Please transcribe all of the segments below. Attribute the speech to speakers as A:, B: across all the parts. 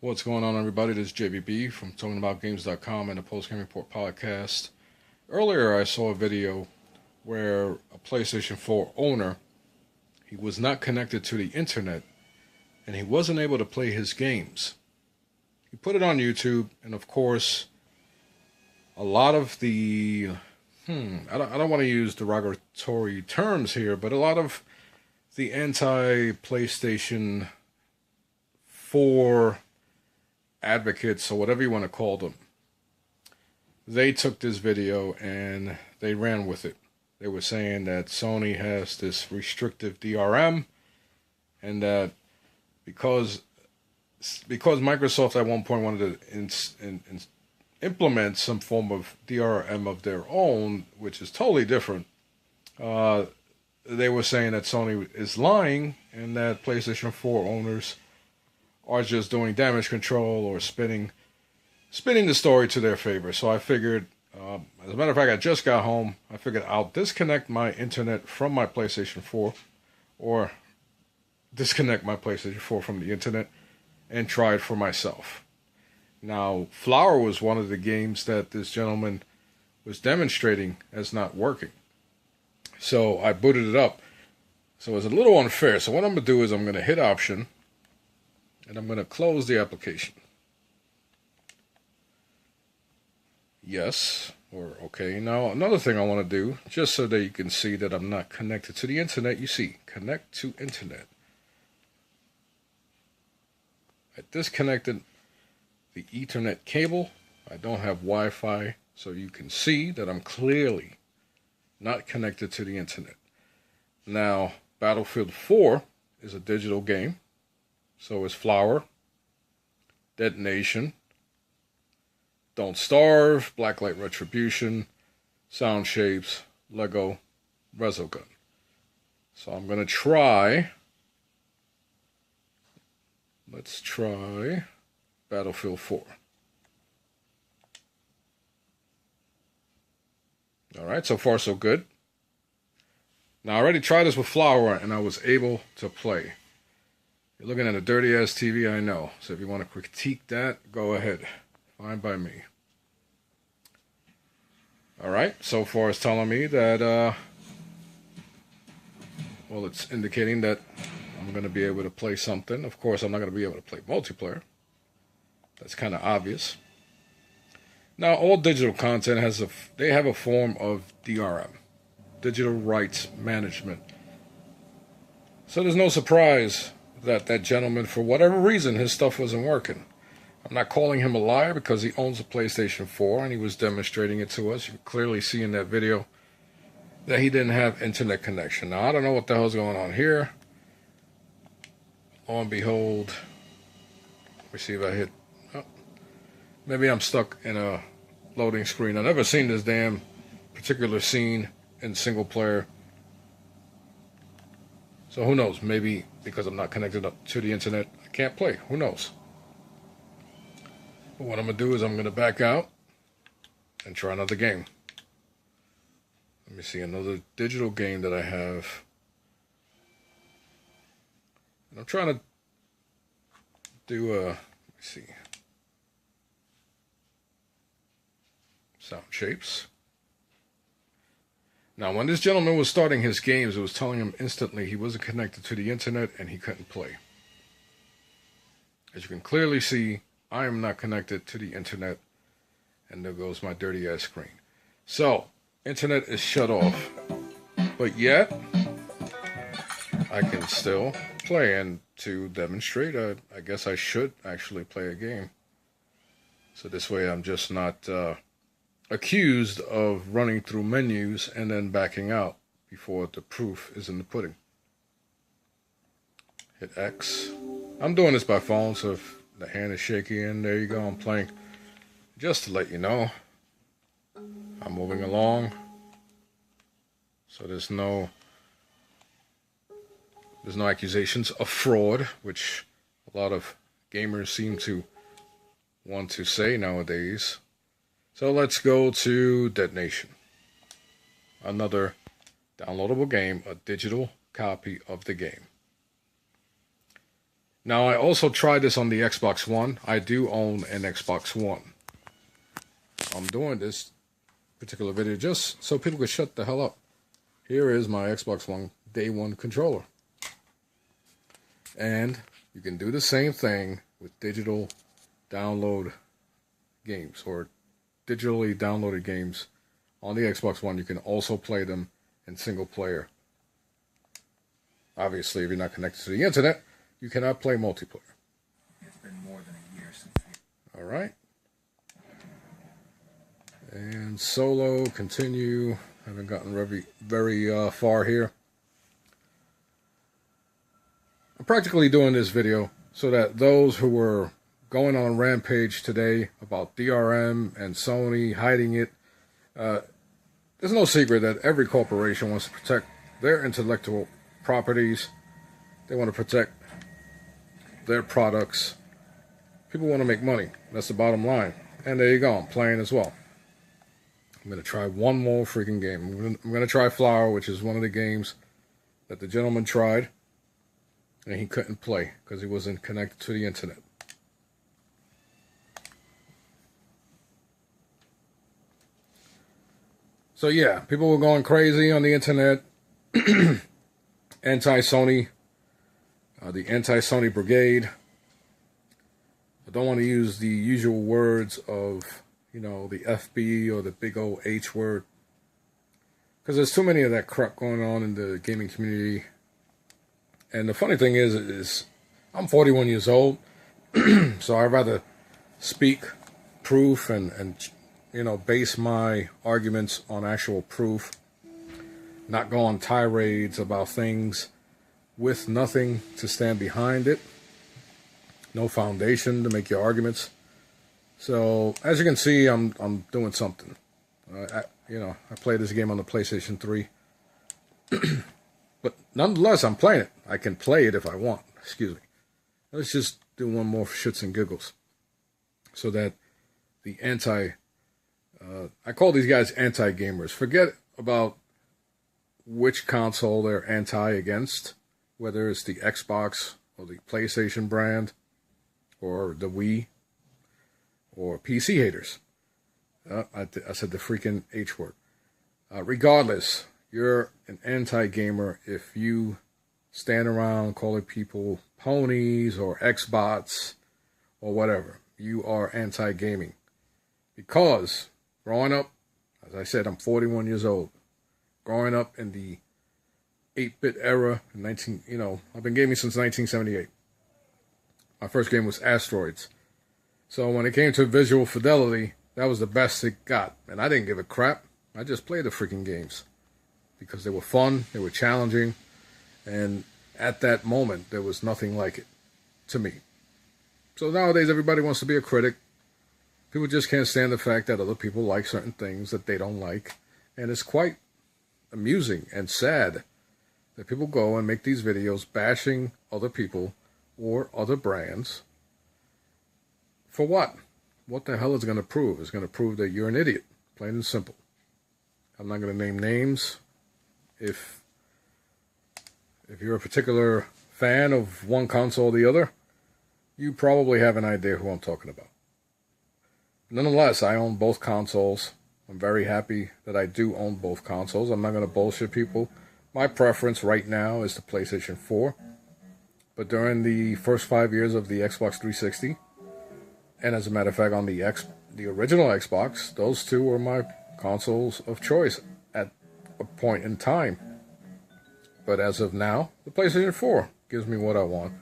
A: What's going on, everybody? This is JVB from TalkingAboutGames.com and the Post Game Report podcast. Earlier, I saw a video where a PlayStation 4 owner, he was not connected to the internet, and he wasn't able to play his games. He put it on YouTube, and of course, a lot of the, I don't want to use derogatory terms here, but a lot of the anti-PlayStation 4 advocates, or whatever you want to call them, they took this video and they ran with it. They were saying that Sony has this restrictive DRM, and that because Microsoft at one point wanted to implement some form of DRM of their own, which is totally different, they were saying that Sony is lying and that PlayStation 4 owners are just doing damage control or spinning the story to their favor. So I figured, as a matter of fact, I just got home. I figured I'll disconnect my internet from my PlayStation 4, or disconnect my PlayStation 4 from the internet and try it for myself. Now, Flower was one of the games that this gentleman was demonstrating as not working. So I booted it up. So it's a little unfair. So what I'm going to do is I'm going to hit Option, and I'm going to close the application. Yes, or okay. Now, another thing I want to do, just so that you can see that I'm not connected to the internet, you see, connect to internet. I disconnected the Ethernet cable. I don't have Wi-Fi, so you can see that I'm clearly not connected to the internet. Now, Battlefield 4 is a digital game. So is Flower, Dead Nation, Don't Starve, Blacklight Retribution, Sound Shapes, Lego, Resogun. So I'm going to try, let's try Battlefield 4. Alright, so far so good. Now I already tried this with Flower and I was able to play. You're looking at a dirty-ass TV, I know. So if you want to critique that, go ahead. Fine by me. Alright, so far it's telling me that, well, it's indicating that I'm going to be able to play something. Of course, I'm not going to be able to play multiplayer. That's kind of obvious. Now, all digital content they have a form of DRM, digital rights management. So there's no surprise that gentleman, for whatever reason, his stuff wasn't working. I'm not calling him a liar because he owns a PlayStation 4 and he was demonstrating it to us. You can clearly see in that video that he didn't have internet connection. Now, I don't know what the hell's going on here. Lo and behold, let me see if I hit, maybe I'm stuck in a loading screen. I've never seen this damn particular scene in single player. So who knows? Maybe because I'm not connected up to the internet, I can't play. Who knows? But what I'm going to do is I'm going to back out and try another game. Let me see, another digital game that I have. And I'm trying to do let me see. Sound Shapes. Now, when this gentleman was starting his games, it was telling him instantly he wasn't connected to the internet and he couldn't play. As you can clearly see, I am not connected to the internet, and there goes my dirty ass screen. So, internet is shut off, but yet I can still play. And to demonstrate, I guess I should actually play a game. So this way I'm just not accused of running through menus and then backing out before the proof is in the pudding. Hit X. I'm doing this by phone, so if the hand is shaky, and there you go, I'm playing. Just to let you know, I'm moving along. So there's no accusations of fraud, which a lot of gamers seem to want to say nowadays. So let's go to Dead Nation. Another downloadable game, a digital copy of the game. Now, I also tried this on the Xbox One. I do own an Xbox One. I'm doing this particular video just so people can shut the hell up. Here is my Xbox One Day 1 controller. And you can do the same thing with digital download games or digitally downloaded games on the Xbox One. You can also play them in single player. Obviously, if you're not connected to the internet, you cannot play multiplayer.
B: It's been more than a year since.
A: All right. And solo, continue. Haven't gotten very far here. I'm practically doing this video so that those who were going on rampage today about DRM and Sony hiding it, there's no secret that every corporation wants to protect their intellectual properties. They want to protect their products. People want to make money. That's the bottom line. And there you go. I'm playing as well. I'm going to try one more freaking game. I'm going to try Flower, which is one of the games that the gentleman tried. And he couldn't play because he wasn't connected to the internet. So yeah, people were going crazy on the internet. Anti-Sony. The anti-Sony brigade. I don't want to use the usual words of, you know, the FB or the big old H word. Because there's too many of that crap going on in the gaming community. And the funny thing is I'm 41 years old. So I'd rather speak proof and you know, base my arguments on actual proof. Not go on tirades about things with nothing to stand behind it. No foundation to make your arguments. So, as you can see, I'm doing something. I play this game on the PlayStation 3. But nonetheless, I'm playing it. I can play it if I want. Excuse me. Let's just do one more for shits and giggles. So that the I call these guys anti-gamers. Forget about which console they're anti-against. Whether it's the Xbox or the PlayStation brand. Or the Wii. Or PC haters. I said the freaking H word. Regardless, you're an anti-gamer if you stand around calling people ponies or Xbots or whatever. You are anti-gaming. Because growing up, as I said, I'm 41 years old. Growing up in the 8-bit era, I've been gaming since 1978. My first game was Asteroids. So when it came to visual fidelity, that was the best it got. And I didn't give a crap. I just played the freaking games. Because they were fun, they were challenging, and at that moment, there was nothing like it to me. So nowadays, everybody wants to be a critic. People just can't stand the fact that other people like certain things that they don't like. And it's quite amusing and sad that people go and make these videos bashing other people or other brands. For what? What the hell is it going to prove? It's going to prove that you're an idiot, plain and simple. I'm not going to name names. If you're a particular fan of one console or the other, you probably have an idea who I'm talking about. Nonetheless, I own both consoles. I'm very happy that I do own both consoles. I'm not going to bullshit people. My preference right now is the PlayStation 4. But during the first 5 years of the Xbox 360, and as a matter of fact on the original Xbox, those two were my consoles of choice at a point in time. But as of now, the PlayStation 4 gives me what I want.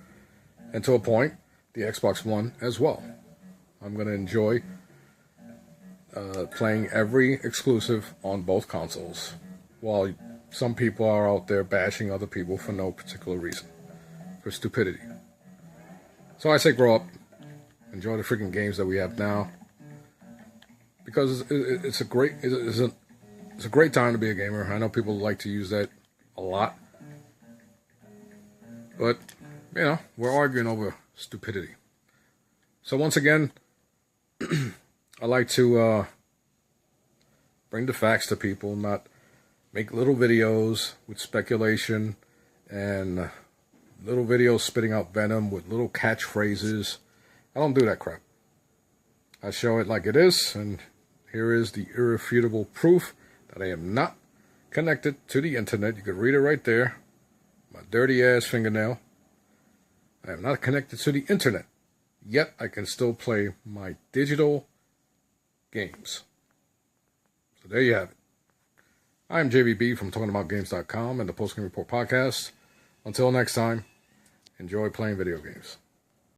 A: And to a point, the Xbox One as well. I'm going to enjoy playing every exclusive on both consoles. While some people are out there bashing other people for no particular reason. For stupidity. So I say grow up. Enjoy the freaking games that we have now. Because it's a great time to be a gamer. I know people like to use that a lot. But, we're arguing over stupidity. So once again, I like to bring the facts to people, not make little videos with speculation and little videos spitting out venom with little catchphrases. I don't do that crap. I show it like it is, and here is the irrefutable proof that I am not connected to the internet. You can read it right there. My dirty ass fingernail. I am not connected to the internet. Yet I can still play my digital games. So there you have it. I'm JVB from TalkingAboutGames.com and the Post Game Report podcast. Until next time, enjoy playing video games.